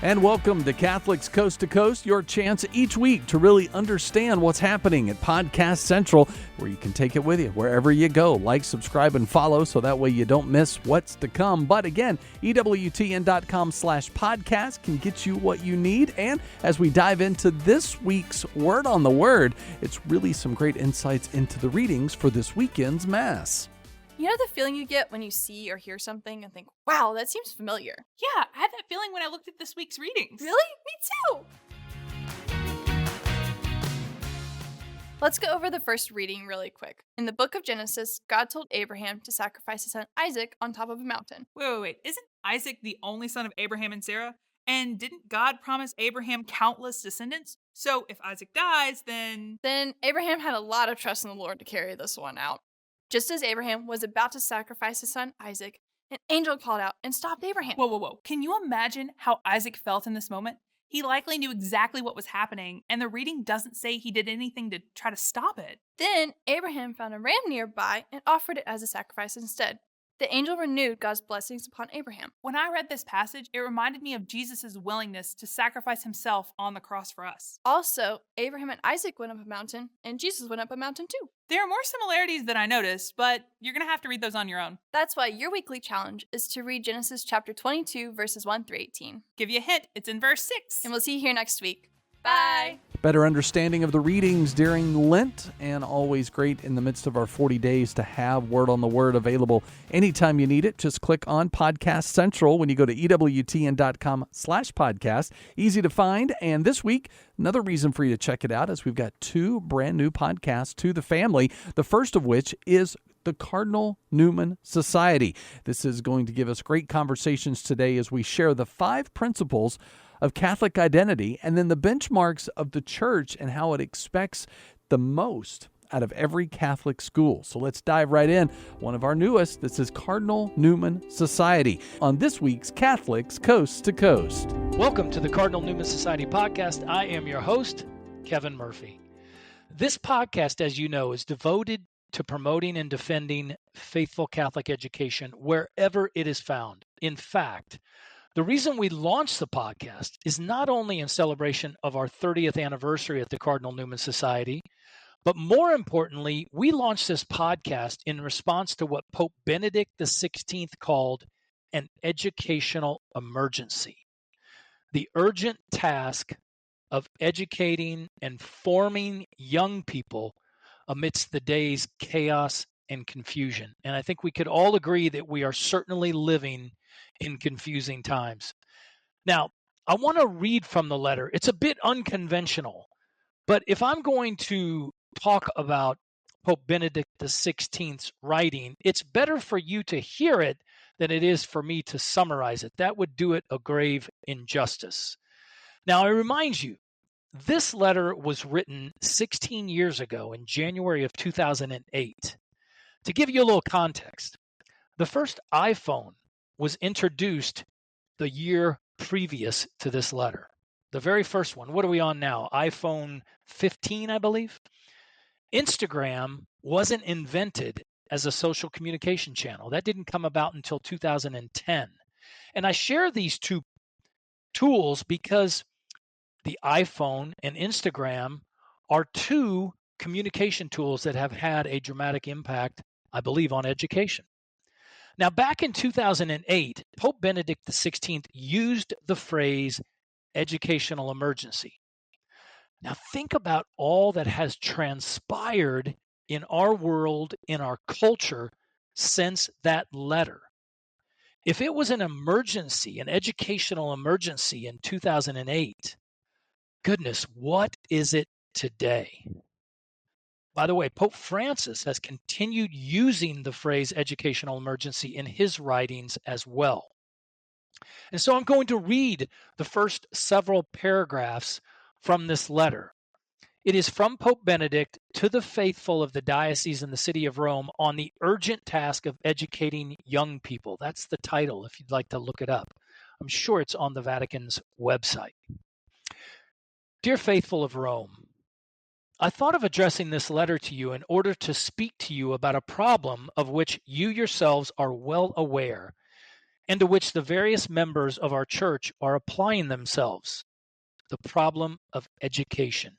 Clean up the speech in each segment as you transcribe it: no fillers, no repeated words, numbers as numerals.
And welcome to Catholics Coast to Coast, your chance each week to really understand what's happening at Podcast Central, where you can take it with you wherever you go. Like, subscribe, and follow so that way you don't miss what's to come. But again, EWTN.com/podcast can get you what you need. And as we dive into this week's Word on the Word, it's really some great insights into the readings for this weekend's Mass. You know the feeling you get when you see or hear something and think, wow, that seems familiar? Yeah, I had that feeling when I looked at this week's readings. Really? Me too! Let's go over the first reading really quick. In the book of Genesis, God told Abraham to sacrifice his son Isaac on top of a mountain. Wait. Isn't Isaac the only son of Abraham and Sarah? And didn't God promise Abraham countless descendants? So if Isaac dies, then Abraham had a lot of trust in the Lord to carry this one out. Just as Abraham was about to sacrifice his son Isaac, an angel called out and stopped Abraham. Whoa. Can you imagine how Isaac felt in this moment? He likely knew exactly what was happening, and the reading doesn't say he did anything to try to stop it. Then Abraham found a ram nearby and offered it as a sacrifice instead. The angel renewed God's blessings upon Abraham. When I read this passage, it reminded me of Jesus' willingness to sacrifice himself on the cross for us. Also, Abraham and Isaac went up a mountain, and Jesus went up a mountain too. There are more similarities than I noticed, but you're going to have to read those on your own. That's why your weekly challenge is to read Genesis chapter 22, verses 1 through 18. Give you a hint, it's in verse 6. And we'll see you here next week. Bye! Better understanding of the readings during Lent, and always great in the midst of our 40 days to have Word on the Word available anytime you need it. Just click on Podcast Central when you go to EWTN.com/podcast. Easy to find. And this week, another reason for you to check it out is we've got 2 brand new podcasts to the family. The first of which is the Cardinal Newman Society. This is going to give us great conversations today as we share the 5 principles of Catholic identity and then the benchmarks of the Church and how it expects the most out of every Catholic school. So let's dive right in. One of our newest, this is Cardinal Newman Society on this week's Catholics Coast to Coast. Welcome to the Cardinal Newman Society podcast. I am your host, Kevin Murphy. This podcast, as you know, is devoted to promoting and defending faithful Catholic education wherever it is found. In fact, the reason we launched the podcast is not only in celebration of our 30th anniversary at the Cardinal Newman Society, but more importantly, we launched this podcast in response to what Pope Benedict XVI called an educational emergency. The urgent task of educating and forming young people amidst the day's chaos and confusion. And I think we could all agree that we are certainly living in confusing times. Now, I want to read from the letter. It's a bit unconventional, but if I'm going to talk about Pope Benedict XVI's writing, it's better for you to hear it than it is for me to summarize it. That would do it a grave injustice. Now, I remind you, this letter was written 16 years ago in January of 2008. To give you a little context, the first iPhone was introduced the year previous to this letter. The very first one. What are we on now? iPhone 15, I believe. Instagram wasn't invented as a social communication channel. That didn't come about until 2010. And I share these 2 tools because the iPhone and Instagram are 2 communication tools that have had a dramatic impact, I believe, on education. Now, back in 2008, Pope Benedict XVI used the phrase educational emergency. Now, think about all that has transpired in our world, in our culture, since that letter. If it was an emergency, an educational emergency in 2008, goodness, what is it today? By the way, Pope Francis has continued using the phrase educational emergency in his writings as well. And so I'm going to read the first several paragraphs from this letter. It is from Pope Benedict to the faithful of the diocese in the city of Rome on the urgent task of educating young people. That's the title if you'd like to look it up. I'm sure it's on the Vatican's website. Dear faithful of Rome, I thought of addressing this letter to you in order to speak to you about a problem of which you yourselves are well aware and to which the various members of our church are applying themselves: the problem of education.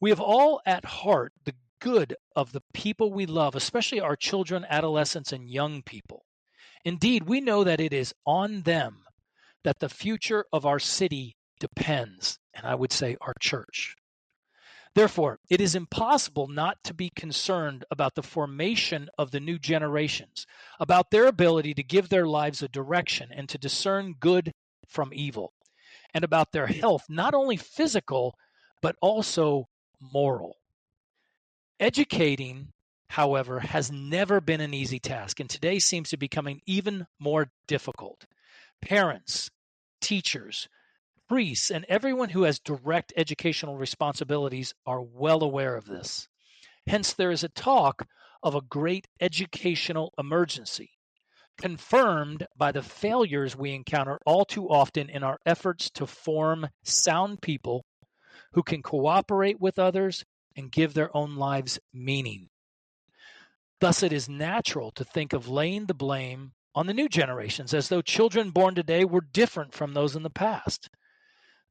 We have all at heart the good of the people we love, especially our children, adolescents, and young people. Indeed, we know that it is on them that the future of our city depends, and I would say our church. Therefore, it is impossible not to be concerned about the formation of the new generations, about their ability to give their lives a direction and to discern good from evil, and about their health, not only physical, but also moral. Educating, however, has never been an easy task, and today seems to be becoming even more difficult. Parents, teachers, priests, and everyone who has direct educational responsibilities are well aware of this. Hence, there is a talk of a great educational emergency, confirmed by the failures we encounter all too often in our efforts to form sound people who can cooperate with others and give their own lives meaning. Thus, it is natural to think of laying the blame on the new generations, as though children born today were different from those in the past.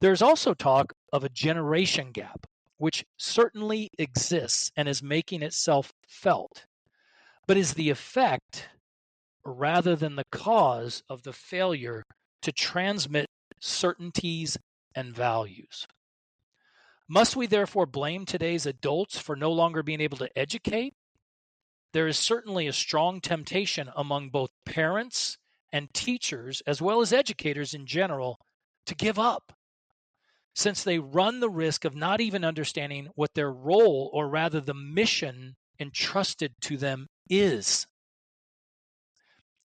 There's also talk of a generation gap, which certainly exists and is making itself felt, but is the effect rather than the cause of the failure to transmit certainties and values. Must we therefore blame today's adults for no longer being able to educate? There is certainly a strong temptation among both parents and teachers, as well as educators in general, to give up, since they run the risk of not even understanding what their role, or rather the mission entrusted to them, is.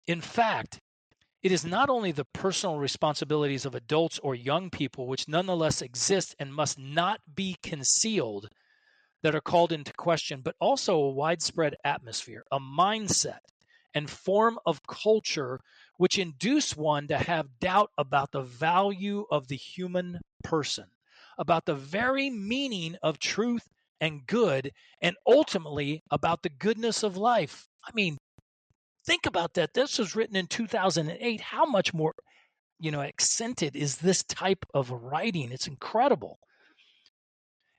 In fact, it is not only the personal responsibilities of adults or young people, which nonetheless exist and must not be concealed, that are called into question, but also a widespread atmosphere, a mindset, and form of culture which induce one to have doubt about the value of the human person, about the very meaning of truth and good, and ultimately about the goodness of life. I mean, think about that. This was written in 2008. How much more, accented is this type of writing? It's incredible.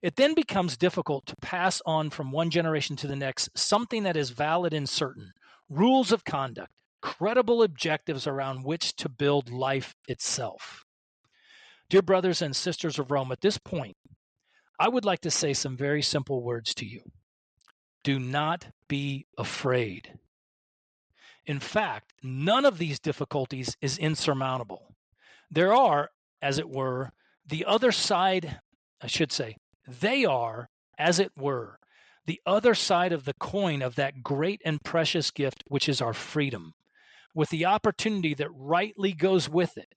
It then becomes difficult to pass on from one generation to the next something that is valid and certain, rules of conduct, credible objectives around which to build life itself. Dear brothers and sisters of Rome, at this point, I would like to say some very simple words to you. Do not be afraid. In fact, none of these difficulties is insurmountable. There are, as it were, the other side, they are, as it were, the other side of the coin of that great and precious gift, which is our freedom, with the opportunity that rightly goes with it.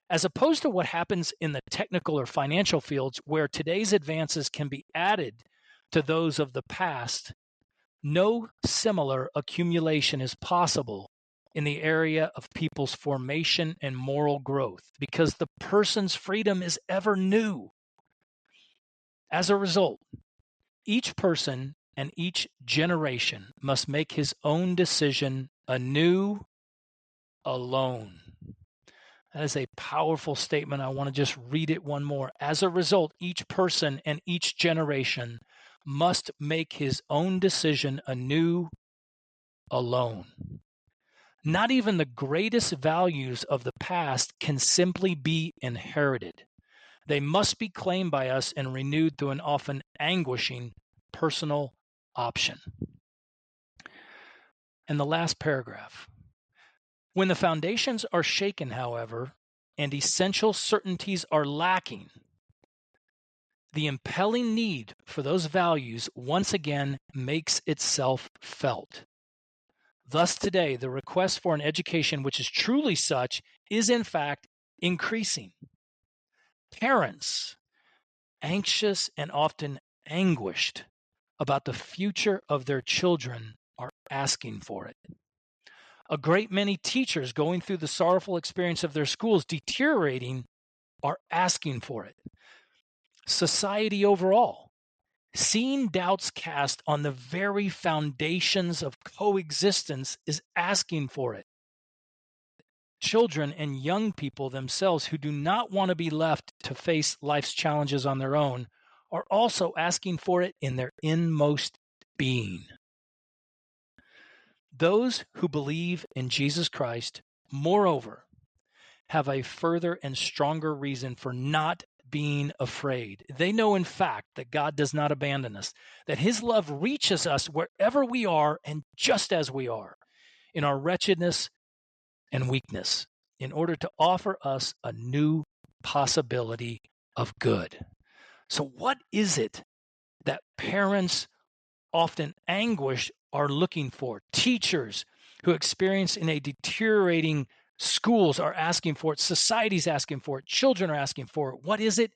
As opposed to what happens in the technical or financial fields, where today's advances can be added to those of the past, no similar accumulation is possible in the area of people's formation and moral growth, because the person's freedom is ever new. As a result, each person and each generation must make his own decision anew, alone. That is a powerful statement. I want to just read it one more. As a result, each person and each generation must make his own decision anew, alone. Not even the greatest values of the past can simply be inherited. They must be claimed by us and renewed through an often anguishing personal option. And the last paragraph. When the foundations are shaken, however, and essential certainties are lacking, the impelling need for those values once again makes itself felt. Thus today, the request for an education which is truly such is in fact increasing. Parents, anxious and often anguished about the future of their children, are asking for it. A great many teachers going through the sorrowful experience of their schools deteriorating are asking for it. Society overall, seeing doubts cast on the very foundations of coexistence, is asking for it. children and young people themselves who do not want to be left to face life's challenges on their own are also asking for it in their inmost being. Those who believe in Jesus Christ, moreover, have a further and stronger reason for not being afraid. They know, in fact, that God does not abandon us, that his love reaches us wherever we are and just as we are, in our wretchedness and weakness, in order to offer us a new possibility of good. So what is it that parents, often anguished, are looking for? Teachers who experience in a deteriorating schools are asking for it. Society's asking for it. Children are asking for it. What is it?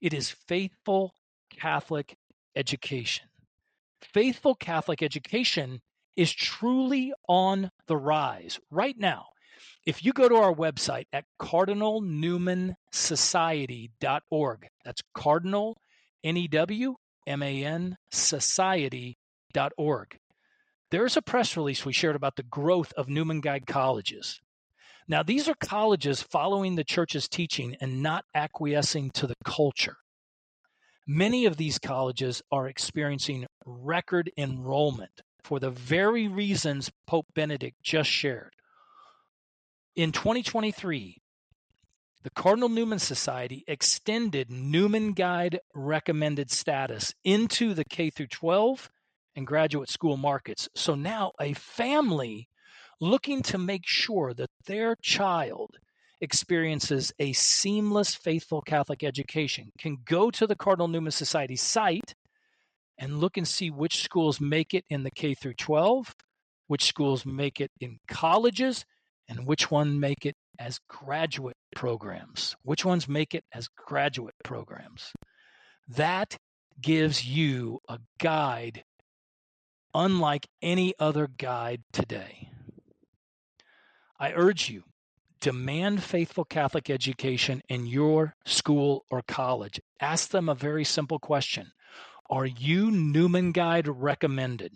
It is faithful Catholic education. Faithful Catholic education is truly on the rise right now. If you go to our website at cardinalnewmansociety.org, that's Cardinal, N-E-W-M-A-N, society.org. There's a press release we shared about the growth of Newman Guide colleges. Now, these are colleges following the church's teaching and not acquiescing to the culture. Many of these colleges are experiencing record enrollment for the very reasons Pope Benedict just shared. In 2023, the Cardinal Newman Society extended Newman Guide recommended status into the K through 12 and graduate school markets. So now a family looking to make sure that their child experiences a seamless, faithful Catholic education can go to the Cardinal Newman Society site and look and see which schools make it in the K through 12, which schools make it in colleges, and which one make it as graduate programs. Which ones make it as graduate programs? That gives you a guide unlike any other guide today. I urge you, demand faithful Catholic education in your school or college. Ask them a very simple question. Are you Newman Guide recommended?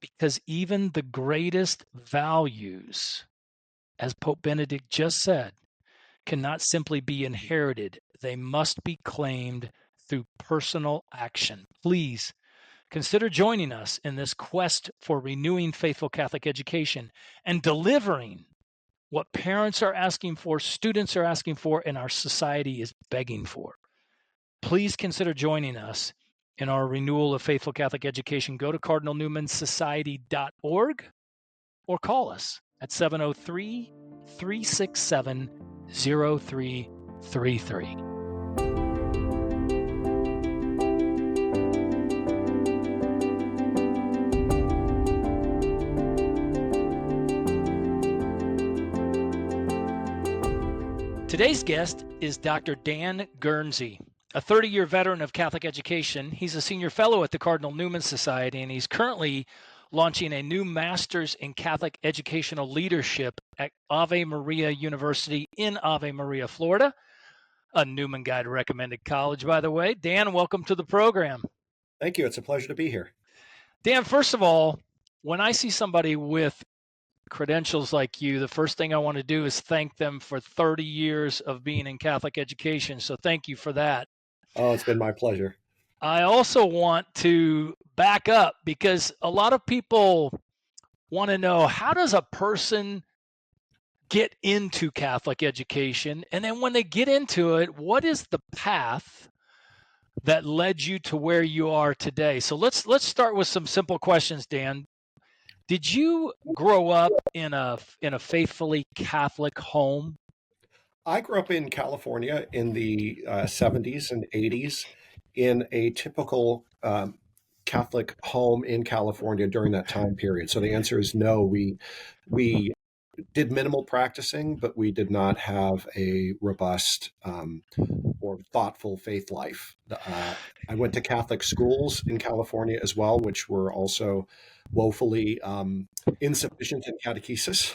Because even the greatest values, as Pope Benedict just said, cannot simply be inherited. They must be claimed through personal action. Please consider joining us in this quest for renewing faithful Catholic education and delivering what parents are asking for, students are asking for, and our society is begging for. Please consider joining us in our renewal of faithful Catholic education. Go to cardinalnewmansociety.org or call us at 703-367-0333. Today's guest is Dr. Dan Guernsey, a 30-year veteran of Catholic education. He's a senior fellow at the Cardinal Newman Society, and he's currently launching a new master's in Catholic educational leadership at Ave Maria University in Ave Maria, Florida, a Newman Guide recommended college, by the way. Dan, welcome to the program. Thank you. It's a pleasure to be here. Dan, first of all, when I see somebody with credentials like you, the first thing I want to do is thank them for 30 years of being in Catholic education. So thank you for that. Oh, it's been my pleasure. I also want to back up because a lot of people want to know, how does a person get into Catholic education? And then when they get into it, what is the path that led you to where you are today? So let's start with some simple questions, Dan. Did you grow up in a faithfully Catholic home? I grew up in California in the 70s and 80s in a typical Catholic home in California during that time period. So the answer is no. We did minimal practicing, but we did not have a robust or thoughtful faith life. I went to Catholic schools in California as well, which were also woefully insufficient in catechesis.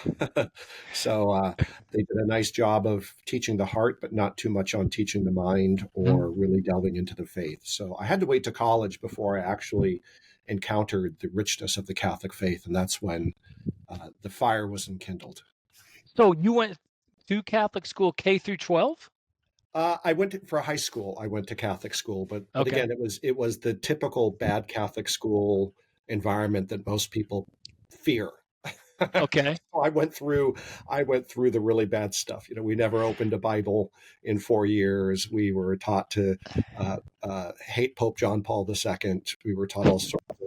So they did a nice job of teaching the heart, but not too much on teaching the mind or really delving into the faith. So I had to wait to college before I actually encountered the richness of the Catholic faith. And that's when the fire was enkindled. So you went to Catholic school K through 12? I went for high school. I went to Catholic school, but Okay. again, it was the typical bad Catholic school environment that most people fear. Okay. So I went through the really bad stuff. We never opened a Bible in 4 years. We were taught to hate Pope John Paul II. We were taught all sorts of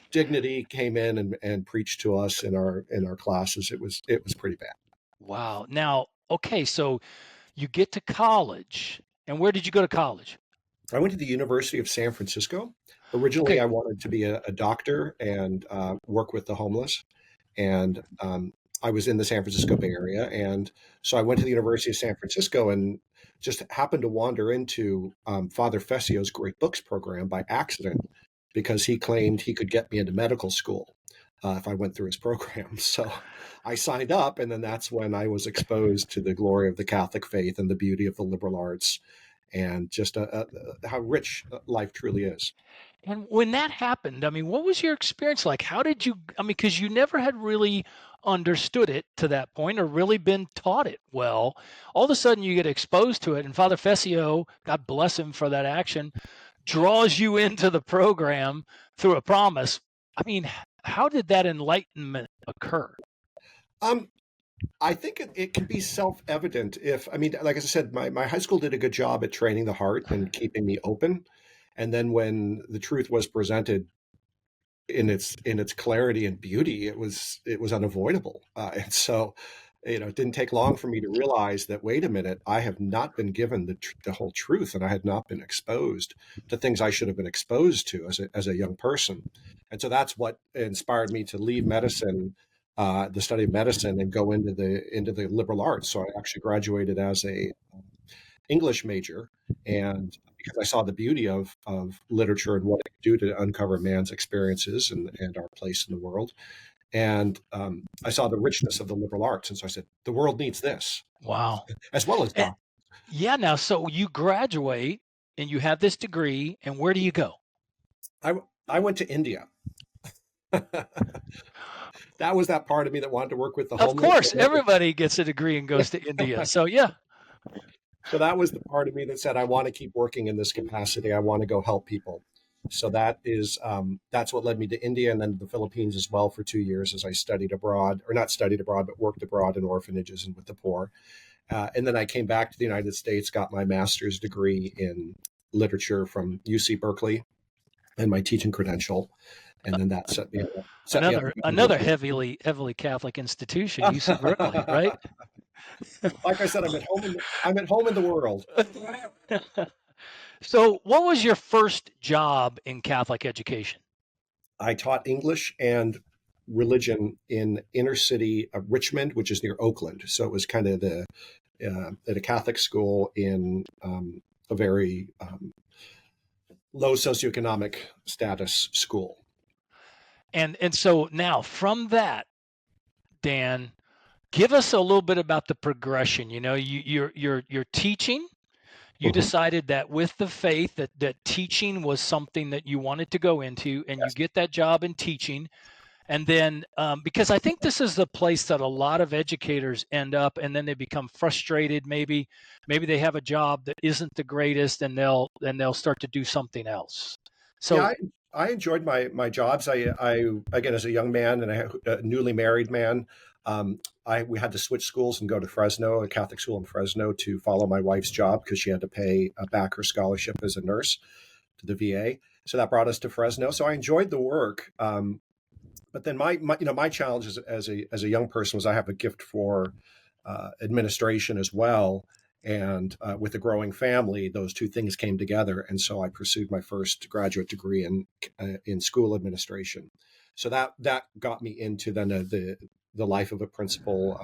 dignity came in and preached to us in our classes. It was pretty bad. Wow. Now, okay, so you get to college. And where did you go to college? I went to the University of San Francisco. Originally, Okay. I wanted to be a doctor and work with the homeless. And I was in the San Francisco Bay Area. And so I went to the University of San Francisco and just happened to wander into Father Fessio's Great Books program by accident because he claimed he could get me into medical school if I went through his program. So I signed up, and then that's when I was exposed to the glory of the Catholic faith and the beauty of the liberal arts and just how rich life truly is. And when that happened, I mean, what was your experience like? How did you, I mean, because you never had really understood it to that point or really been taught it well. All of a sudden you get exposed to it, and Father Fessio, God bless him for that action, draws you into the program through a promise. I mean, how did that enlightenment occur? I think it can be self-evident like I said, my high school did a good job at training the heart and keeping me open. And then when the truth was presented in its clarity and beauty, it was unavoidable. And so, it didn't take long for me to realize that, wait a minute, I have not been given the whole truth, and I had not been exposed to things I should have been exposed to as a young person. And so that's what inspired me to leave medicine, the study of medicine, and go into the liberal arts. So I actually graduated as a English major, and because I saw the beauty of literature and what it could do to uncover man's experiences and our place in the world. And I saw the richness of the liberal arts. And so I said, the world needs this, Wow. as well as And, doctors. yeah, now, so you graduate and you have this degree, and where do you go? I went to India. That was that part of me that wanted to work with the Of homeless. course, everybody gets a degree and goes to India. So, yeah. So that was the part of me that said, I want to keep working in this capacity. I want to go help people. So that's what led me to India and then the Philippines as well for 2 years as I studied abroad, or not studied abroad, but worked abroad in orphanages and with the poor. And then I came back to the United States, got my master's degree in literature from UC Berkeley and my teaching credential. And then that set me up. Another heavily Catholic institution, UC Berkeley, right? Like I said, I'm at home in the world. So, what was your first job in Catholic education? I taught English and religion in inner city of Richmond, which is near Oakland. So it was kind of at a Catholic school in a very low socioeconomic status school. And so now from that, Dan, give us a little bit about the progression. You're teaching. You decided that with the faith that teaching was something that you wanted to go into, and Yes. you get that job in teaching. And then because I think this is the place that a lot of educators end up, and then they become frustrated. Maybe they have a job that isn't the greatest, and they'll start to do something else. So Yeah, I enjoyed my jobs. I again, as a young man and a newly married man, we had to switch schools and go to Fresno, a Catholic school in Fresno, to follow my wife's job because she had to pay back her scholarship as a nurse to the VA. So that brought us to Fresno. So I enjoyed the work. But then my challenge as a young person was I have a gift for administration as well. And with a growing family, those two things came together. And so I pursued my first graduate degree in school administration. So that got me into then the life of a principal,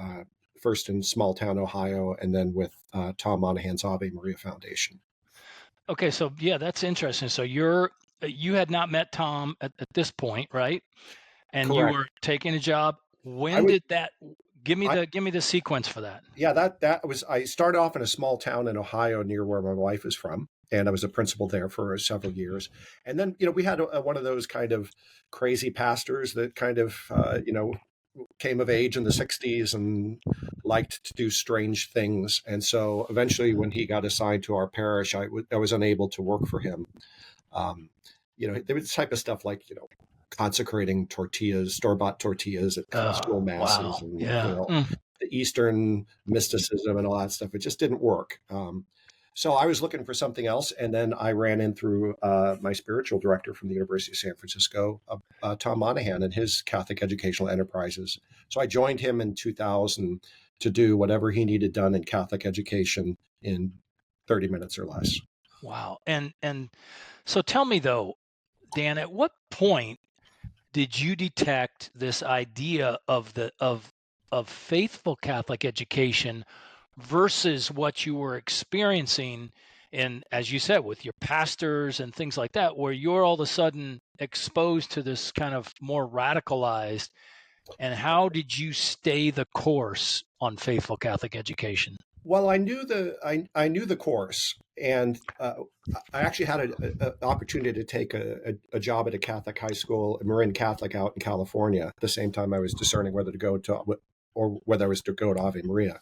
first in small town Ohio, and then with Tom Monahan's Ave Maria Foundation. okay, so yeah, that's interesting. So you had not met Tom at this point, right? And Correct. you were taking a job. When did that? Give me the sequence for that. Yeah, I started off in a small town in Ohio near where my wife is from, and I was a principal there for several years. And then we had one of those kind of crazy pastors that kind of came of age in the 60s and liked to do strange things. And so eventually when he got assigned to our parish, I was unable to work for him. There was type of stuff like, consecrating tortillas, store-bought tortillas at school masses, wow. and Yeah. the Eastern mysticism and all that stuff. It just didn't work. So I was looking for something else, and then I ran in through my spiritual director from the University of San Francisco, Tom Monahan, and his Catholic Educational Enterprises. So I joined him in 2000 to do whatever he needed done in Catholic education in 30 minutes or less. Wow. And so tell me though, Dan, at what point did you detect this idea of faithful Catholic education versus what you were experiencing in, as you said, with your pastors and things like that, where you're all of a sudden exposed to this kind of more radicalized? And how did you stay the course on faithful Catholic education? Well, I knew the course, and I actually had an opportunity to take a job at a Catholic high school, a Marin Catholic, out in California. At the same time, I was discerning whether to go to or whether I was to go to Ave Maria.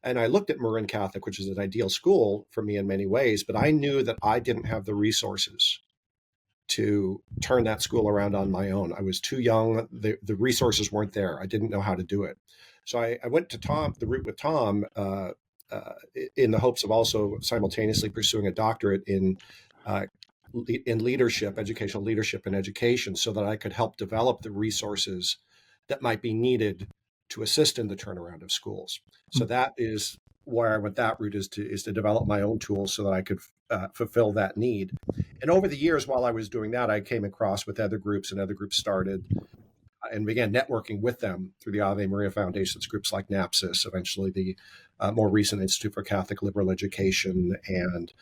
And I looked at Marin Catholic, which is an ideal school for me in many ways, but I knew that I didn't have the resources to turn that school around on my own. I was too young. The resources weren't there. I didn't know how to do it. So I went to the route with Tom in the hopes of also simultaneously pursuing a doctorate in leadership, educational leadership and education, so that I could help develop the resources that might be needed to assist in the turnaround of schools. So that is where I went that route, is to develop my own tools so that I could fulfill that need. And over the years, while I was doing that, I came across with other groups, and other groups started and began networking with them through the Ave Maria Foundations, groups like NAPSIS, eventually the more recent Institute for Catholic Liberal Education, and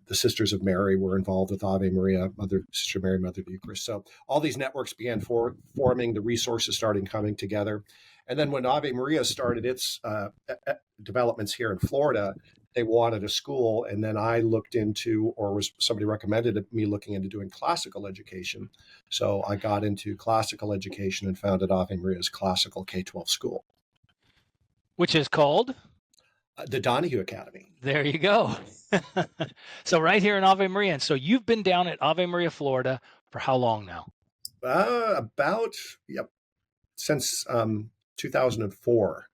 the Sisters of Mary were involved with Ave Maria, Sister Mary, Mother of the Eucharist. So all these networks began forming, the resources started coming together. And then when Ave Maria started its developments here in Florida, they wanted a school. And then I looked into, or was somebody recommended me looking into doing classical education. So I got into classical education and founded Ave Maria's classical K-12 school. Which is called? The Donahue Academy. There you go. So right here in Ave Maria. And so you've been down at Ave Maria, Florida for how long now? Since 2004.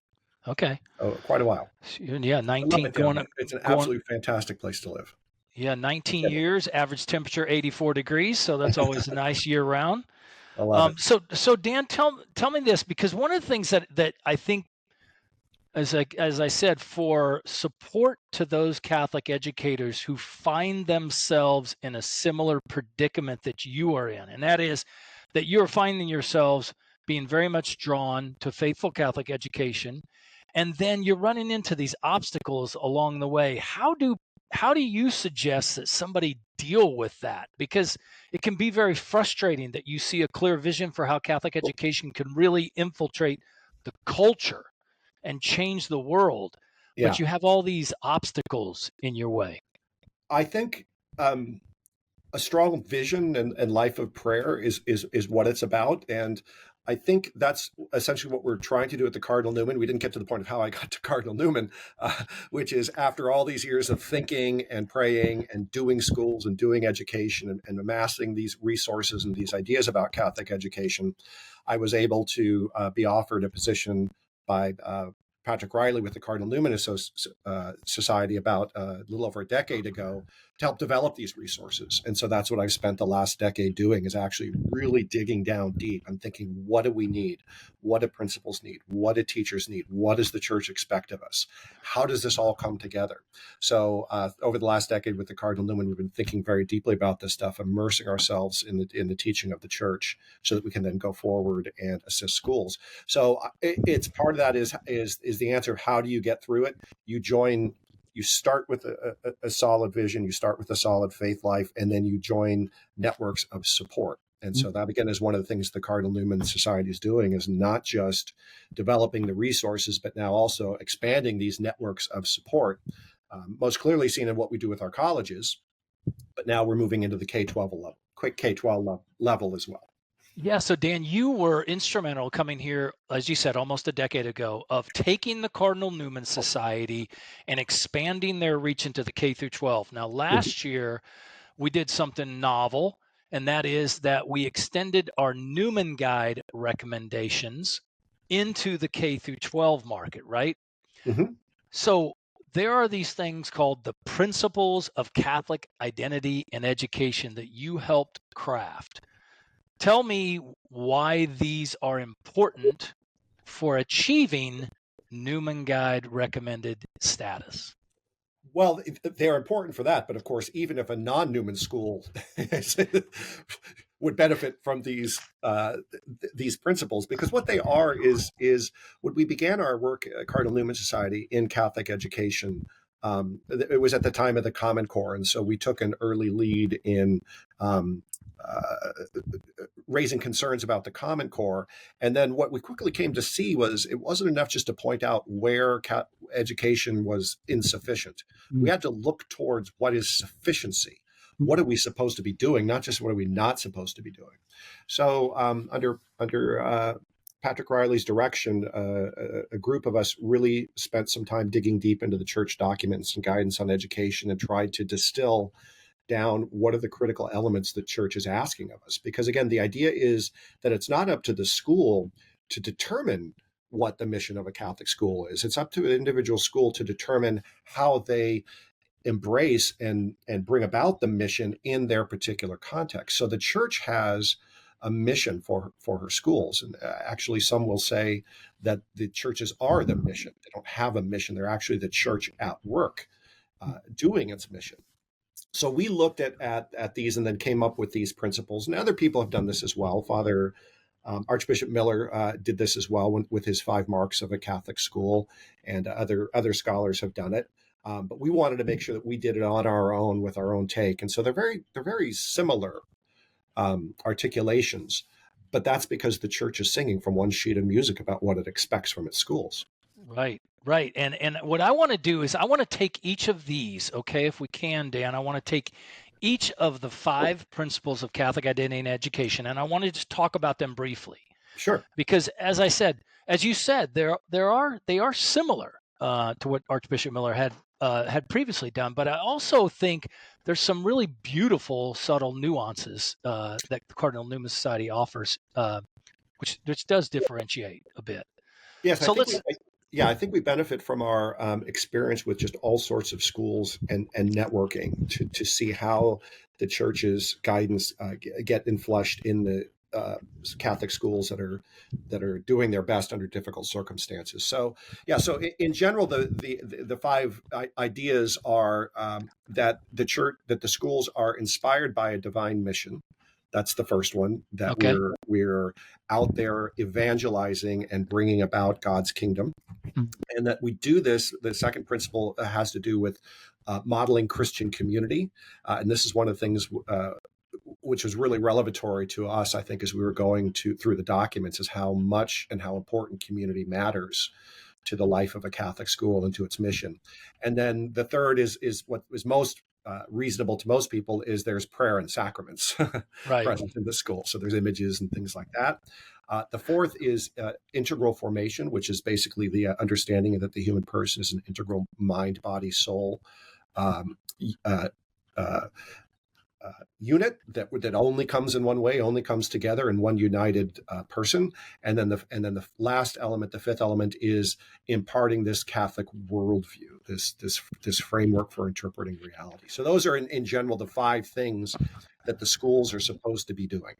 Okay. Oh, quite a while. Yeah, 19 going up. It's an absolutely fantastic place to live. Yeah, 19 years, average temperature 84 degrees, so that's always nice year round. I love it. So Dan, tell me this, because one of the things that I think, as I said, for support to those Catholic educators who find themselves in a similar predicament that you are in, and that is that you're finding yourselves being very much drawn to faithful Catholic education, and then you're running into these obstacles along the way. How do you suggest that somebody deal with that? Because it can be very frustrating that you see a clear vision for how Catholic education can really infiltrate the culture and change the world, but you have all these obstacles in your way. I think a strong vision and life of prayer is what it's about. And I think that's essentially what we're trying to do at the Cardinal Newman. We didn't get to the point of how I got to Cardinal Newman, which is after all these years of thinking and praying and doing schools and doing education and amassing these resources and these ideas about Catholic education, I was able to be offered a position by Patrick Riley with the Cardinal Newman Society about a little over a decade ago to help develop these resources. And so that's what I've spent the last decade doing, is actually really digging down deep and thinking, what do we need? What do principals need? What do teachers need? What does the church expect of us? How does this all come together? So over the last decade with the Cardinal Newman, we've been thinking very deeply about this stuff, immersing ourselves in the teaching of the church so that we can then go forward and assist schools. So it's part of that is the answer of how do you get through it? You start with a solid vision, you start with a solid faith life, and then you join networks of support. And so that, again, is one of the things the Cardinal Newman Society is doing, is not just developing the resources, but now also expanding these networks of support, most clearly seen in what we do with our colleges. But now we're moving into the K-12 level as well. Yeah, so Dan, you were instrumental coming here, as you said, almost a decade ago, of taking the Cardinal Newman Society and expanding their reach into the K through 12. Now, last year, we did something novel, and that is that we extended our Newman Guide recommendations into the K through 12 market, right? Mm-hmm. So there are these things called the Principles of Catholic Identity and Education that you helped craft. Tell me why these are important for achieving Newman Guide recommended status. Well, they're important for that, but of course, even if a non-Newman school would benefit from these principles, because what they are is when we began our work at Cardinal Newman Society in Catholic education, it was at the time of the Common Core, and so we took an early lead in raising concerns about the Common Core. And then what we quickly came to see was it wasn't enough just to point out where education was insufficient. We had to look towards what is sufficiency. What are we supposed to be doing, not just what are we not supposed to be doing. So under Patrick Riley's direction, a group of us really spent some time digging deep into the church documents and guidance on education and tried to distill down what are the critical elements the church is asking of us. Because again, the idea is that it's not up to the school to determine what the mission of a Catholic school is. It's up to an individual school to determine how they embrace and bring about the mission in their particular context. So the church has a mission for her schools. And actually, some will say that the churches are the mission. They don't have a mission. They're actually the church at work doing its mission. So we looked at these and then came up with these principles. And other people have done this as well. Father Archbishop Miller did this as well with his 5 marks of a Catholic school, and other scholars have done it. But we wanted to make sure that we did it on our own with our own take. And so they're very similar articulations, but that's because the church is singing from one sheet of music about what it expects from its schools. Right. And what I want to do is I want to take each of these, okay, if we can, Dan, I want to take each of the 5 principles of Catholic identity and education, and I want to just talk about them briefly. Sure. Because as you said, they are similar to what Archbishop Miller had previously done, but I also think there's some really beautiful, subtle nuances that the Cardinal Newman Society offers, which does differentiate a bit. Yes, so I think we benefit from our experience with just all sorts of schools and networking to see how the church's guidance get influshed in the Catholic schools that are doing their best under difficult circumstances. So in general, the 5 ideas are that the schools are inspired by a divine mission. That's the first one, that okay. we're out there evangelizing and bringing about God's kingdom. And that we do this, the second principle has to do with modeling Christian community. And this is one of the things which was really revelatory to us, I think, as we were going through the documents, is how much and how important community matters to the life of a Catholic school and to its mission. And then the third is what is most reasonable to most people, is there's prayer and sacraments present in the school. So there's images and things like that. The fourth is integral formation, which is basically the understanding that the human person is an integral mind, body, soul unit that only comes in one way, only comes together in one united person. And then the last element, the fifth element, is imparting this Catholic worldview, this framework for interpreting reality. So those are in general the 5 things that the schools are supposed to be doing.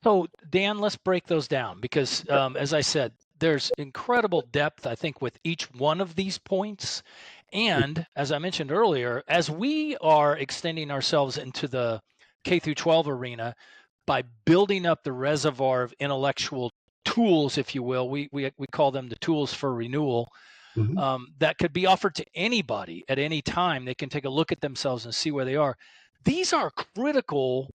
So Dan, let's break those down, because as I said, there's incredible depth, I think, with each one of these points. And as I mentioned earlier, as we are extending ourselves into the K through 12 arena by building up the reservoir of intellectual tools, if you will, we call them the tools for renewal, that could be offered to anybody at any time. They can take a look at themselves and see where they are. These are critical,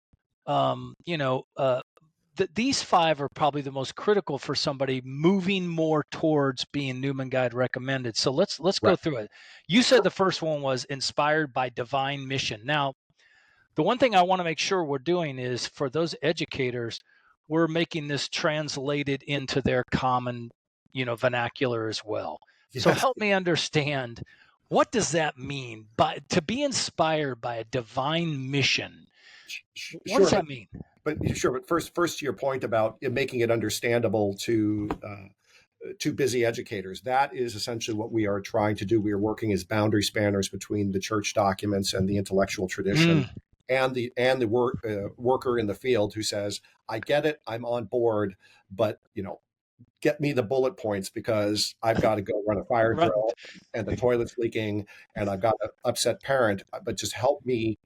these 5 are probably the most critical for somebody moving more towards being Newman Guide recommended. So let's go through it. You said the first one was inspired by divine mission. Now, the one thing I want to make sure we're doing is, for those educators, we're making this translated into their common, vernacular as well. So Yes. help me understand, what does that mean to be inspired by a divine mission? What does that mean? But first to your point about making it understandable to busy educators, that is essentially what we are trying to do. We are working as boundary spanners between the church documents and the intellectual tradition, and the worker in the field who says, "I get it, I'm on board, but get me the bullet points because I've got to go run a fire Right. drill and the toilet's leaking and I've got an upset parent, but just help me."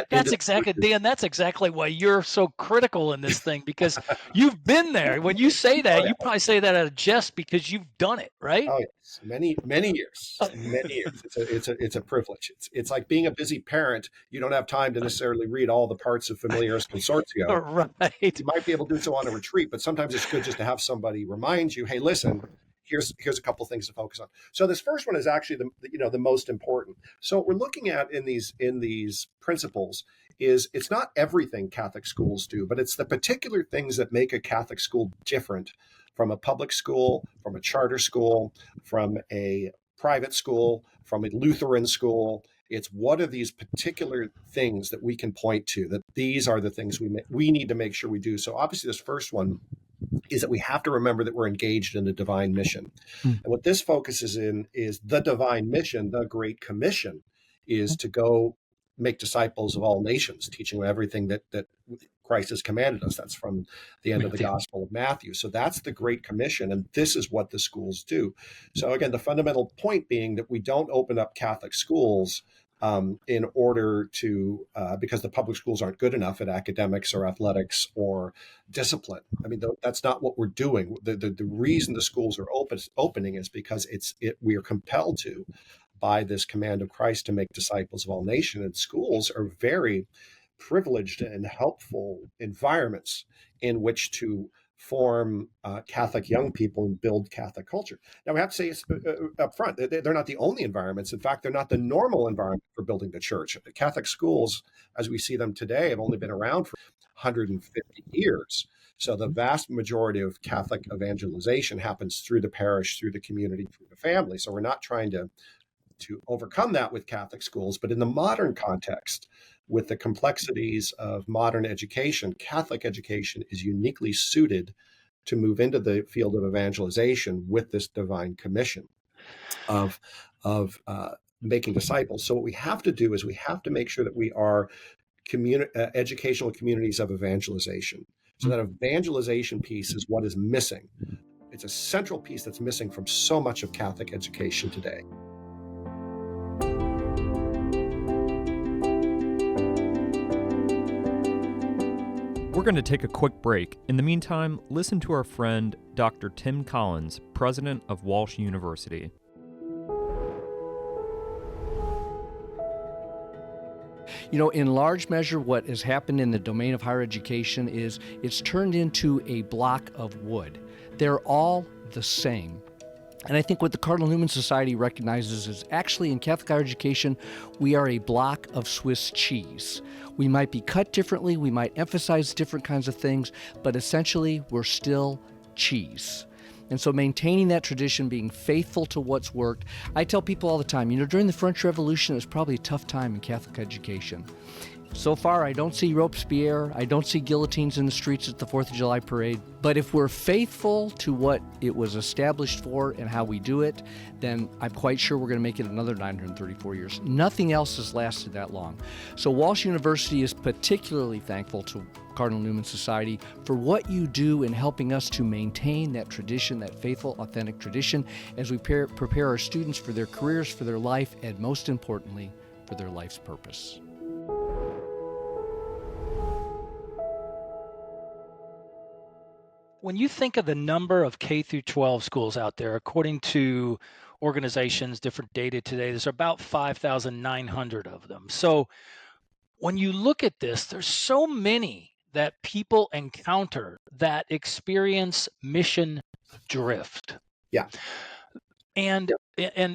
That's exactly, Dan, that's exactly why you're so critical in this thing, because you've been there. When you say that, you probably say that out of jest because you've done it, right? Oh yes, many years, many years. It's a privilege. It's like being a busy parent. You don't have time to necessarily read all the parts of Familiaris Consortio. Right. You might be able to do so on a retreat, but sometimes it's good just to have somebody remind you, "Hey, listen, here's a couple things to focus on." So this first one is actually the most important. So what we're looking at in these principles is, it's not everything Catholic schools do, but it's the particular things that make a Catholic school different from a public school, from a charter school, from a private school, from a Lutheran school. It's what are these particular things that we can point to, that these are the things we need to make sure we do. So obviously this first one is that we have to remember that we're engaged in a divine mission. And what this focuses in is the divine mission. The Great Commission is to go make disciples of all nations, teaching them everything that Christ has commanded us. That's from the end of the Gospel of Matthew. So that's the Great Commission, and this is what the schools do. So again, the fundamental point being that we don't open up Catholic schools in order to, because the public schools aren't good enough at academics or athletics or discipline. I mean, that's not what we're doing. The reason the schools are opening is because we are compelled to by this command of Christ to make disciples of all nations. And schools are very privileged and helpful environments in which to form Catholic young people and build Catholic culture. Now, we have to say up front, they're not the only environments. In fact, they're not the normal environment for building the church. The Catholic schools, as we see them today, have only been around for 150 years. So the vast majority of Catholic evangelization happens through the parish, through the community, through the family. So we're not trying to overcome that with Catholic schools. But in the modern context, with the complexities of modern education, Catholic education is uniquely suited to move into the field of evangelization with this divine commission of making disciples. So what we have to do is we have to make sure that we are educational communities of evangelization. So that evangelization piece is what is missing. It's a central piece that's missing from so much of Catholic education today. We're going to take a quick break. In the meantime, listen to our friend Dr. Tim Collins, president of Walsh University. In large measure, what has happened in the domain of higher education is it's turned into a block of wood. They're all the same. And I think what the Cardinal Newman Society recognizes is actually in Catholic higher education, we are a block of Swiss cheese. We might be cut differently, we might emphasize different kinds of things, but essentially we're still cheese. And so maintaining that tradition, being faithful to what's worked. I tell people all the time, during the French Revolution, it was probably a tough time in Catholic education. So far, I don't see Robespierre, I don't see guillotines in the streets at the 4th of July parade. But if we're faithful to what it was established for and how we do it, then I'm quite sure we're going to make it another 934 years. Nothing else has lasted that long. So Walsh University is particularly thankful to Cardinal Newman Society for what you do in helping us to maintain that tradition, that faithful, authentic tradition, as we prepare our students for their careers, for their life, and most importantly, for their life's purpose. When you think of the number of K through 12 schools out there, according to organizations, different data today, there's about 5,900 of them. So when you look at this, there's so many that people encounter that experience mission drift. Yeah. And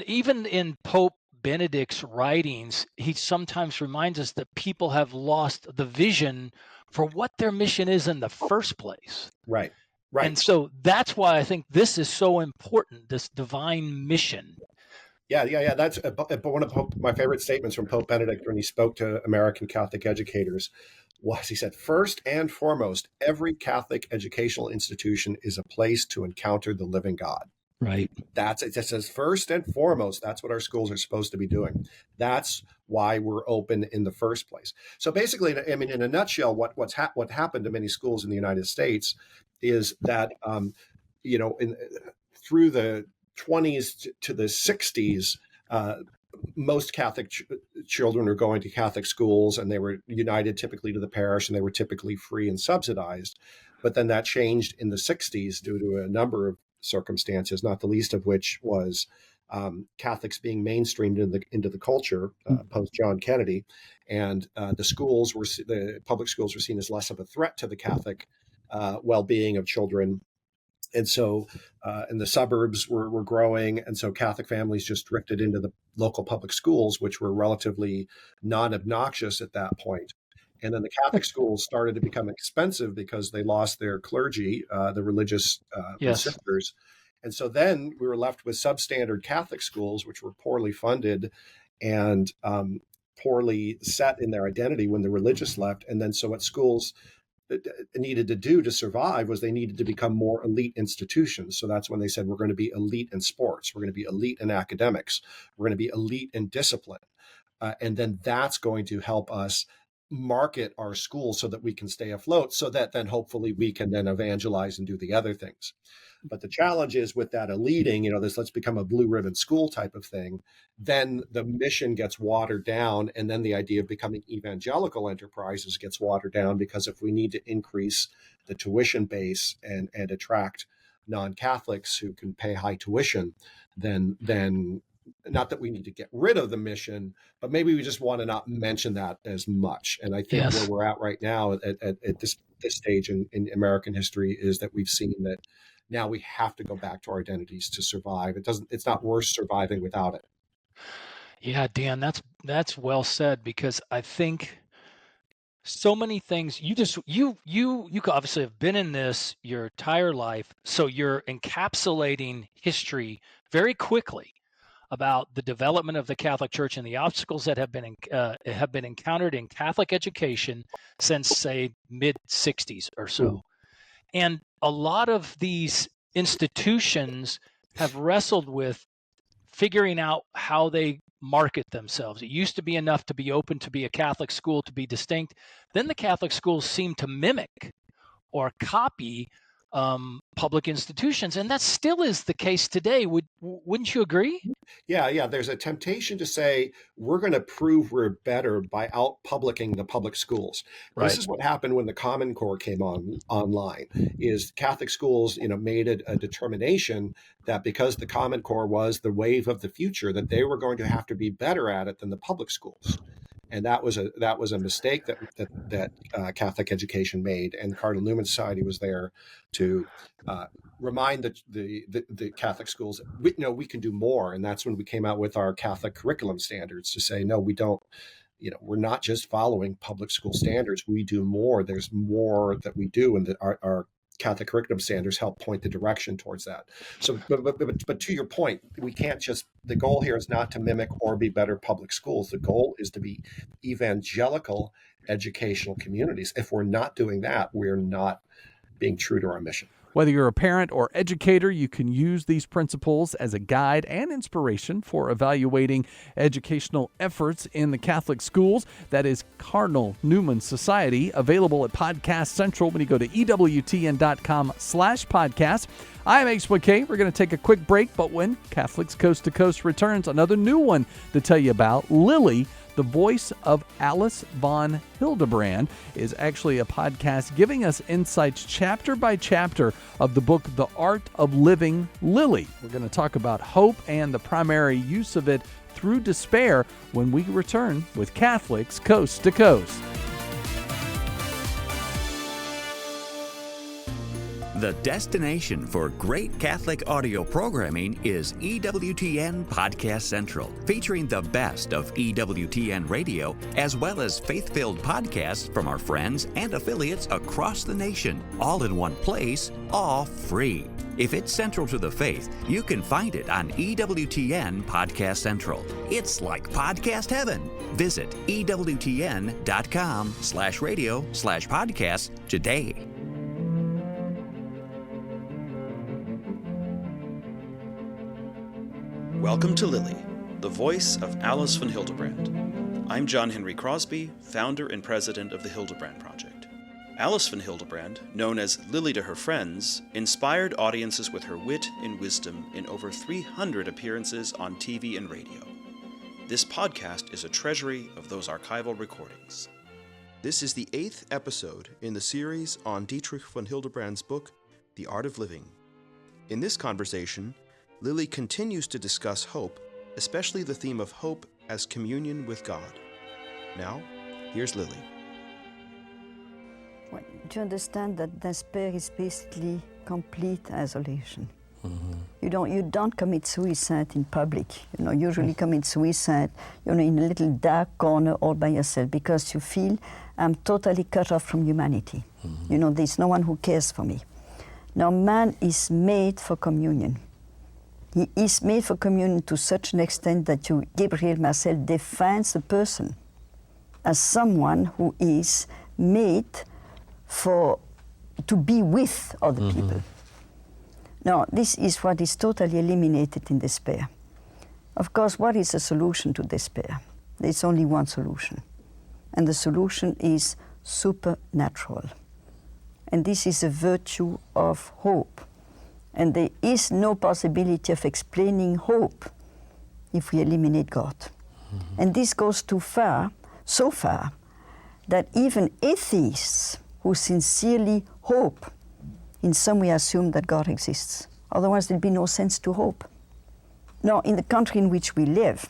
even in Pope Benedict's writings, he sometimes reminds us that people have lost the vision for what their mission is in the first place. Right. Right. And so that's why I think this is so important, this divine mission. Yeah. That's one of my favorite statements from Pope Benedict when he spoke to American Catholic educators was he said, first and foremost, every Catholic educational institution is a place to encounter the living God. Right. It says first and foremost, that's what our schools are supposed to be doing. That's why we're open in the first place. So basically, I mean, in a nutshell, what happened to many schools in the United States is that, through the 20s to the 60s, most Catholic children were going to Catholic schools, and they were united typically to the parish, and they were typically free and subsidized. But then that changed in the 60s due to a number of circumstances, not the least of which was Catholics being mainstreamed into the culture post John Kennedy, and the public schools were seen as less of a threat to the Catholic well-being of children. And so, and the suburbs were growing, and so Catholic families just drifted into the local public schools, which were relatively non-obnoxious at that point. And then the Catholic schools started to become expensive because they lost their clergy, the religious sisters. And so then we were left with substandard Catholic schools, which were poorly funded and poorly set in their identity when the religious left. And then so what schools needed to do to survive was they needed to become more elite institutions. So that's when they said, we're going to be elite in sports. We're going to be elite in academics. We're going to be elite in discipline. And then that's going to help us market our schools so that we can stay afloat, so that then hopefully we can then evangelize and do the other things. But the challenge is with that eliting, this let's become a blue ribbon school type of thing, then the mission gets watered down. And then the idea of becoming evangelical enterprises gets watered down, because if we need to increase the tuition base and attract non-Catholics who can pay high tuition, then not that we need to get rid of the mission, but maybe we just want to not mention that as much. And I think where we're at right now at this stage in American history is that we've seen that now we have to go back to our identities to survive. It's not worth surviving without it. Yeah, Dan, that's well said, because I think so many things you obviously have been in this your entire life, so you're encapsulating history very quickly about the development of the Catholic Church and the obstacles that have been encountered in Catholic education since, say, mid-60s or so. And a lot of these institutions have wrestled with figuring out how they market themselves. It used to be enough to be open to be a Catholic school, to be distinct. Then the Catholic schools seem to mimic or copy public institutions, and that still is the case today. Wouldn't you agree? Yeah. There's a temptation to say we're going to prove we're better by out-publicing the public schools. Right. This is what happened when the Common Core came online. Is Catholic schools, made a determination that because the Common Core was the wave of the future, that they were going to have to be better at it than the public schools. And that was a mistake that Catholic education made, and the Cardinal Newman Society was there to remind the Catholic schools that we can do more. And that's when we came out with our Catholic curriculum standards to say, no, we don't. We're not just following public school standards. We do more. There's more that we do, and that our Catholic curriculum standards help point the direction towards that. So, but to your point, we can't the goal here is not to mimic or be better public schools. The goal is to be evangelical educational communities. If we're not doing that, we're not being true to our mission. Whether you're a parent or educator, you can use these principles as a guide and inspiration for evaluating educational efforts in the Catholic schools. That is Cardinal Newman Society, available at Podcast Central when you go to EWTN.com/podcast. I'm Ace McKay. We're going to take a quick break, but when Catholics Coast to Coast returns, another new one to tell you about. Lily, the Voice of Alice von Hildebrand, is actually a podcast giving us insights chapter by chapter of the book, The Art of Living Lily. We're going to talk about hope and the primary use of it through despair when we return with Catholics Coast to Coast. The destination for great Catholic audio programming is EWTN Podcast Central, featuring the best of EWTN radio, as well as faith-filled podcasts from our friends and affiliates across the nation, all in one place, all free. If it's central to the faith, you can find it on EWTN Podcast Central. It's like podcast heaven. Visit EWTN.com/radio/podcast today. Welcome to Lily, the voice of Alice von Hildebrand. I'm John Henry Crosby, founder and president of the Hildebrand Project. Alice von Hildebrand, known as Lily to her friends, inspired audiences with her wit and wisdom in over 300 appearances on TV and radio. This podcast is a treasury of those archival recordings. This is the 8th episode in the series on Dietrich von Hildebrand's book, The Art of Living. In this conversation, Lily continues to discuss hope, especially the theme of hope as communion with God. Now, here's Lily. Well, do you understand that despair is basically complete isolation? Mm-hmm. You don't commit suicide in public. Usually commit suicide, in a little dark corner all by yourself because you feel I'm totally cut off from humanity. Mm-hmm. There's no one who cares for me. Now, man is made for communion. He is made for communion to such an extent that Gabriel Marcel defines a person as someone who is made to be with other people. Now, this is what is totally eliminated in despair. Of course, what is the solution to despair? There's only one solution, and the solution is supernatural. And this is a virtue of hope. And there is no possibility of explaining hope if we eliminate God. Mm-hmm. And this goes too far, so far, that even atheists who sincerely hope in some way assume that God exists. Otherwise, there'd be no sense to hope. Now, in the country in which we live,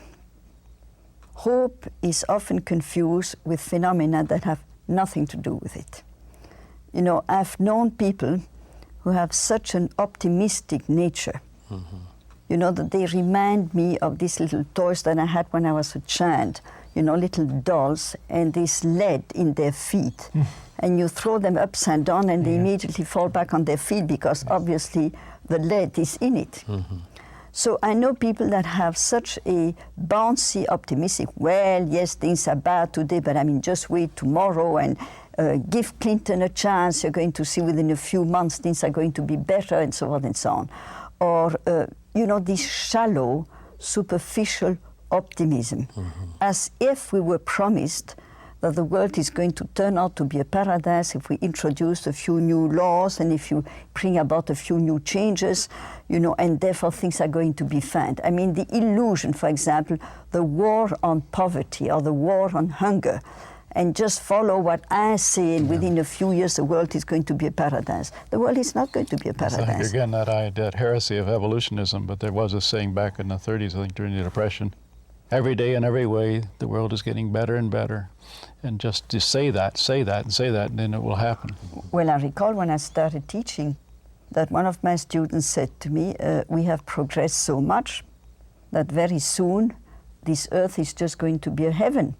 hope is often confused with phenomena that have nothing to do with it. I've known people who have such an optimistic nature, that they remind me of these little toys that I had when I was a child, little dolls, and this lead in their feet. And you throw them upside down and they immediately fall back on their feet because obviously the lead is in it. So I know people that have such a bouncy, optimistic, well, yes, things are bad today, but just wait tomorrow and give Clinton a chance, you're going to see within a few months things are going to be better, and so on and so on. Or, this shallow, superficial optimism, as if we were promised that the world is going to turn out to be a paradise if we introduce a few new laws and if you bring about a few new changes, and therefore things are going to be fine. The illusion, for example, the war on poverty or the war on hunger, and just follow what I say, and within a few years the world is going to be a paradise. The world is not going to be a paradise. Again, that heresy of evolutionism, but there was a saying back in the 30s, I think, during the Depression, every day in every way, the world is getting better and better. And just to say that, and then it will happen. Well, I recall when I started teaching that one of my students said to me, we have progressed so much that very soon this earth is just going to be a heaven.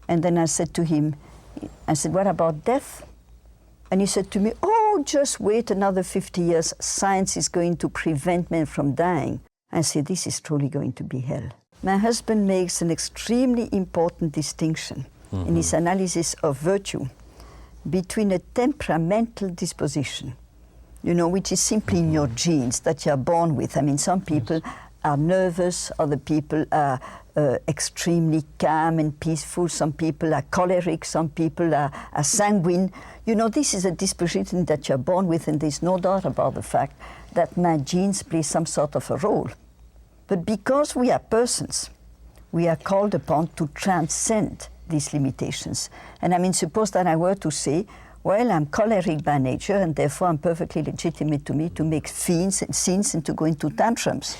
And then I said to him, what about death? And he said to me, just wait another 50 years. Science is going to prevent men from dying. I said, this is truly going to be hell. My husband makes an extremely important distinction in his analysis of virtue between a temperamental disposition, which is simply in your genes that you're born with. Some people are nervous, other people are extremely calm and peaceful, some people are choleric, some people are sanguine. This is a disposition that you're born with, and there's no doubt about the fact that my genes play some sort of a role. But because we are persons, we are called upon to transcend these limitations. And suppose that I were to say, well, I'm choleric by nature, and therefore I'm perfectly legitimate to me to make scenes and to go into tantrums.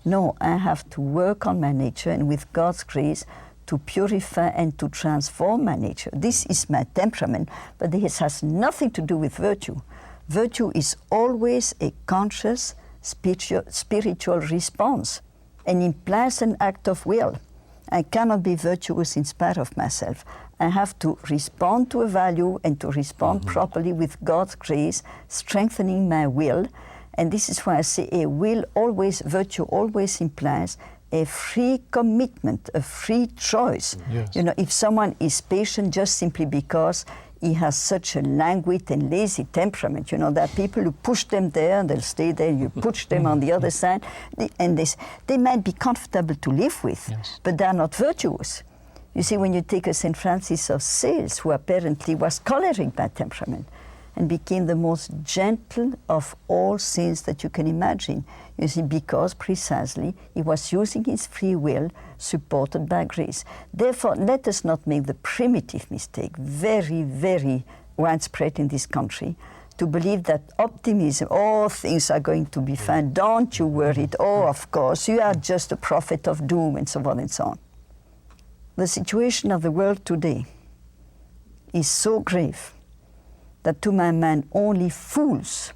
No, I have to work on my nature, and with God's grace, to purify and to transform my nature. This is my temperament, but this has nothing to do with virtue. Virtue is always a conscious, spiritual response and implies an act of will. I cannot be virtuous in spite of myself. I have to respond to a value and to respond properly with God's grace, strengthening my will. And this is why I say virtue always implies a free commitment, a free choice. Yes. You know, if someone is patient just simply because he has such a languid and lazy temperament, you know, there are people who push them there and they'll stay there, you push them on the other side, and they might be comfortable to live with, but they're not virtuous. You see, when you take a St. Francis of Sales, who apparently was choleric by temperament and became the most gentle of all saints that you can imagine, you see, because precisely he was using his free will supported by grace. Therefore, let us not make the primitive mistake, very, very widespread in this country, to believe that optimism, all things are going to be fine, don't you worry, oh, of course, you are just a prophet of doom, and so on and so on. The situation of the world today is so grave that to my mind only fools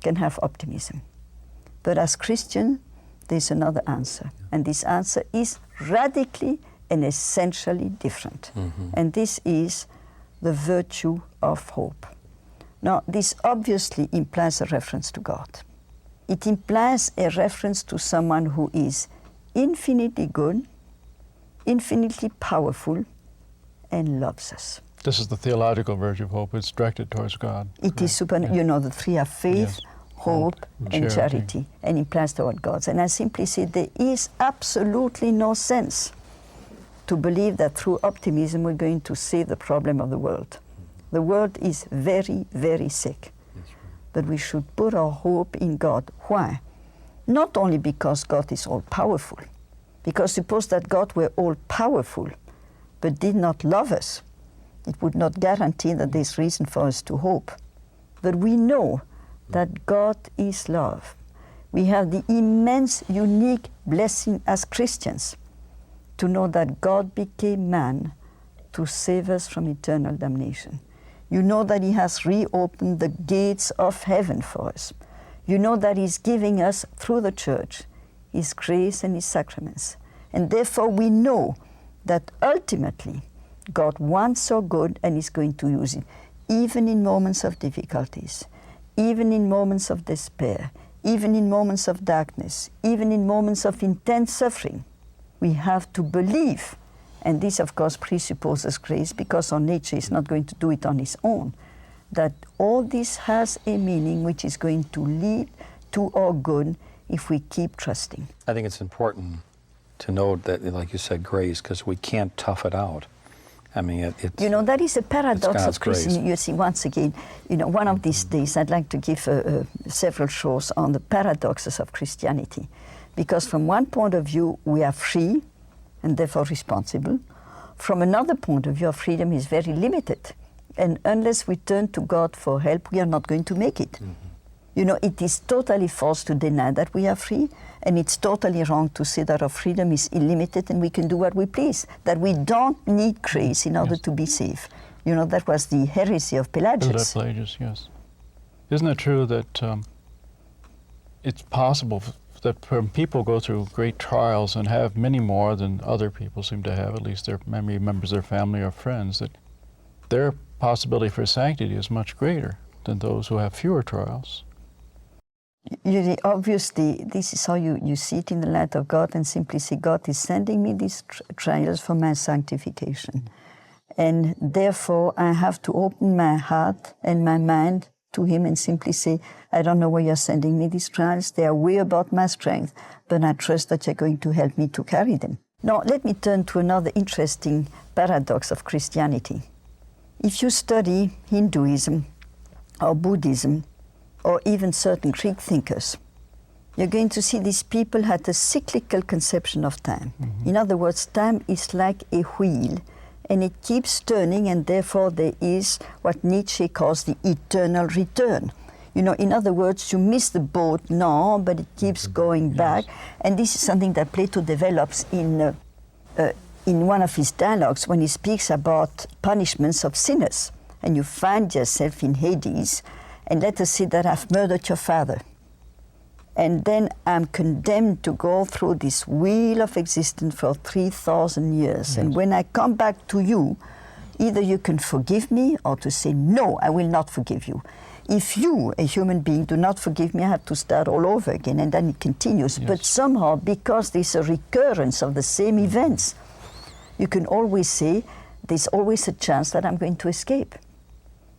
can have optimism. But as Christian, there's another answer. And this answer is radically and essentially different. And this is the virtue of hope. Now, this obviously implies a reference to God. It implies a reference to someone who is infinitely good, infinitely powerful, and loves us. This is the theological virtue of hope. It's directed towards God. It is you know, the three are faith, hope, and charity, and implies toward God. And I simply say there is absolutely no sense to believe that through optimism we're going to save the problem of the world. The world is very, very sick. But we should put our hope in God. Why? Not only because God is all-powerful, because suppose that God were all-powerful but did not love us, it would not guarantee that there's reason for us to hope. But we know that God is love. We have the immense, unique blessing as Christians to know that God became man to save us from eternal damnation. You know that He has reopened the gates of heaven for us. You know that He's giving us, through the Church, His grace and His sacraments. And therefore we know that ultimately God wants so good and is going to use it, even in moments of difficulties, even in moments of despair, even in moments of darkness, even in moments of intense suffering. We have to believe, and this of course presupposes grace because our nature is not going to do it on its own, that all this has a meaning which is going to lead to our good if we keep trusting. I think it's important to note that, like you said, grace, because we can't tough it out. I mean, it's... You know, that is a paradox of Christianity. You see, once again, you know, one of these days I'd like to give several shows on the paradoxes of Christianity. Because from one point of view, we are free and therefore responsible. From another point of view, our freedom is very limited. And unless we turn to God for help, we are not going to make it. You know, it is totally false to deny that we are free, and it's totally wrong to say that our freedom is illimited and we can do what we please, that we don't need grace in order to be saved. You know, that was the heresy of Pelagius. Pelagius, yes. Isn't it true that it's possible that people go through great trials and have many more than other people seem to have, at least their members of their family or friends, that their possibility for sanctity is much greater than those who have fewer trials? Obviously, this is how you see it in the light of God and simply say, God is sending me these trials for my sanctification. And therefore, I have to open my heart and my mind to Him and simply say, I don't know why you're sending me these trials. They are way above my strength, but I trust that you're going to help me to carry them. Now, let me turn to another interesting paradox of Christianity. If you study Hinduism or Buddhism, or even certain Greek thinkers, you're going to see these people had a cyclical conception of time. In other words, time is like a wheel, and it keeps turning, and therefore there is what Nietzsche calls the eternal return. You know, in other words, you miss the boat now, but it keeps going back. And this is something that Plato develops in one of his dialogues when he speaks about punishments of sinners. And you find yourself in Hades, and let us say that I've murdered your father. And then I'm condemned to go through this wheel of existence for 3,000 years. Yes. And when I come back to you, either you can forgive me or to say, no, I will not forgive you. If you, a human being, do not forgive me, I have to start all over again, and then it continues. Yes. But somehow, because there's a recurrence of the same events, you can always say, there's always a chance that I'm going to escape.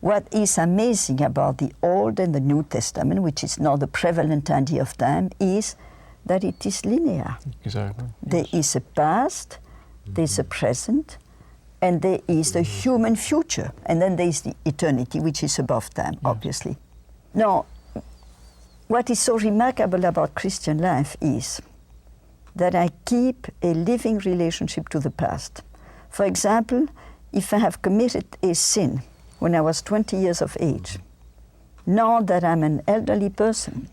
What is amazing about the Old and the New Testament, which is not the prevalent idea of time, is that it is linear. Exactly. There is a past, there's a present, and there is the human future. And then there is the eternity, which is above time, obviously. Now, what is so remarkable about Christian life is that I keep a living relationship to the past. For example, if I have committed a sin when I was 20 years of age, now that I'm an elderly person,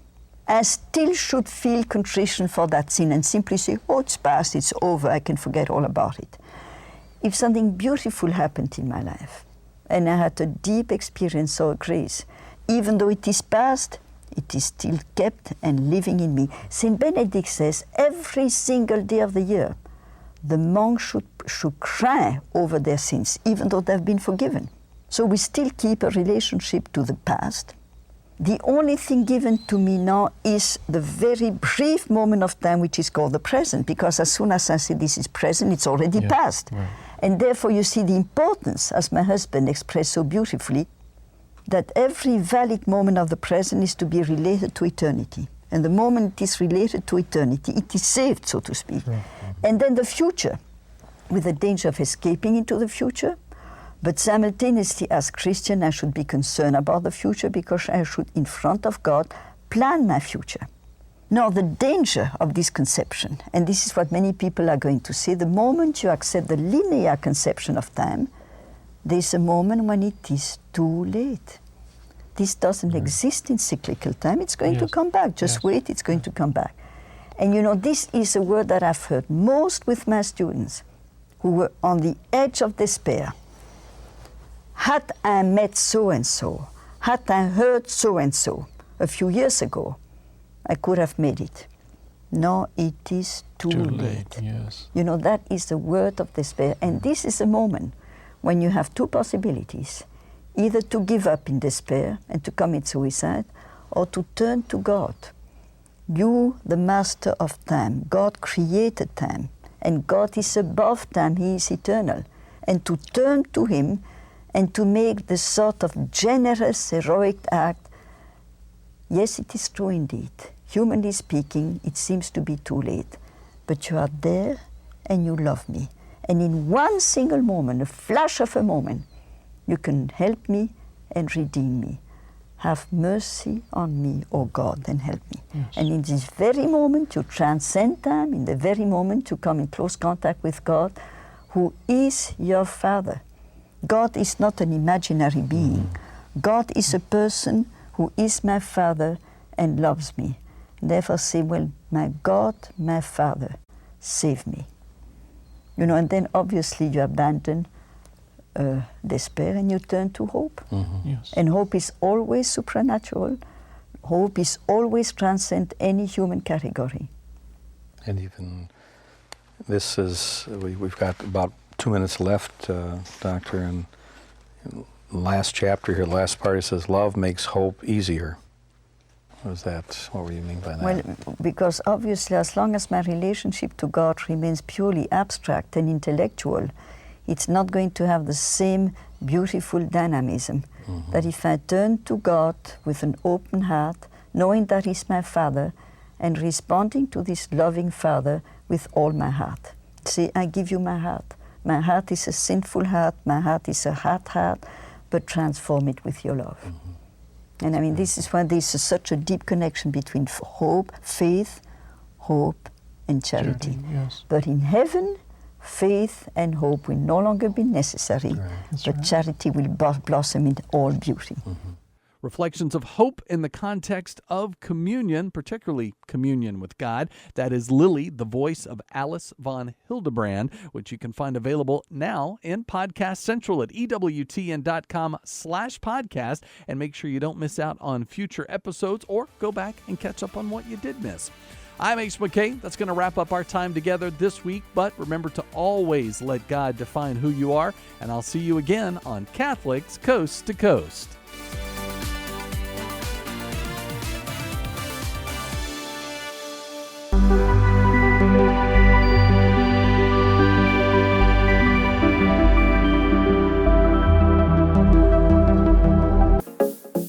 I still should feel contrition for that sin and simply say, oh, it's past, it's over, I can forget all about it. If something beautiful happened in my life, and I had a deep experience of grace, even though it is past, it is still kept and living in me. Saint Benedict says, every single day of the year, the monks should cry over their sins, even though they've been forgiven. So we still keep a relationship to the past. The only thing given to me now is the very brief moment of time which is called the present, because as soon as I say this is present, it's already past. Right. And therefore you see the importance, as my husband expressed so beautifully, that every valid moment of the present is to be related to eternity. And the moment it is related to eternity, it is saved, so to speak. Right. And then the future, with the danger of escaping into the future, but simultaneously, as Christian, I should be concerned about the future because I should, in front of God, plan my future. Now, the danger of this conception, and this is what many people are going to say, the moment you accept the linear conception of time, there's a moment when it is too late. This doesn't exist in cyclical time. It's going to come back. Just wait, it's going to come back. And you know, this is a word that I've heard most with my students who were on the edge of despair. Had I met so-and-so, had I heard so-and-so a few years ago, I could have made it. No, it is too late. Yes. You know, that is the word of despair. And this is a moment when you have two possibilities, either to give up in despair and to commit suicide, or to turn to God. You, the master of time, God created time, and God is above time, He is eternal. And to turn to Him and to make the sort of generous, heroic act, yes, it is true indeed. Humanly speaking, it seems to be too late. But you are there and you love me. And in one single moment, a flash of a moment, you can help me and redeem me. Have mercy on me, O God, and help me. Yes. And in this very moment, you transcend time. In the very moment, you come in close contact with God, who is your Father. God is not an imaginary being. God is a person who is my Father and loves me. Therefore say, well, my God, my Father, save me. You know, and then obviously you abandon despair and you turn to hope. Yes. And hope is always supernatural. Hope is always transcend any human category. And even this is, we've got about 2 minutes left, Doctor, and last chapter here, last part, it says, love makes hope easier. What do you mean by that? Well, because obviously as long as my relationship to God remains purely abstract and intellectual, it's not going to have the same beautiful dynamism. That if I turn to God with an open heart, knowing that He's my Father, and responding to this loving Father with all my heart. Say, I give you my heart. My heart is a sinful heart, my heart is a hard heart, but transform it with your love. And I mean, this is why there's such a deep connection between hope, faith, hope, and charity. Yes. But in heaven, faith and hope will no longer be necessary, but charity will blossom in all beauty. Reflections of hope in the context of communion, particularly communion with God. That is Lily, the voice of Alice von Hildebrand, which you can find available now in Podcast Central at EWTN.com/podcast. And make sure you don't miss out on future episodes or go back and catch up on what you did miss. I'm Ace McKay. That's going to wrap up our time together this week. But remember to always let God define who you are. And I'll see you again on Catholics Coast to Coast.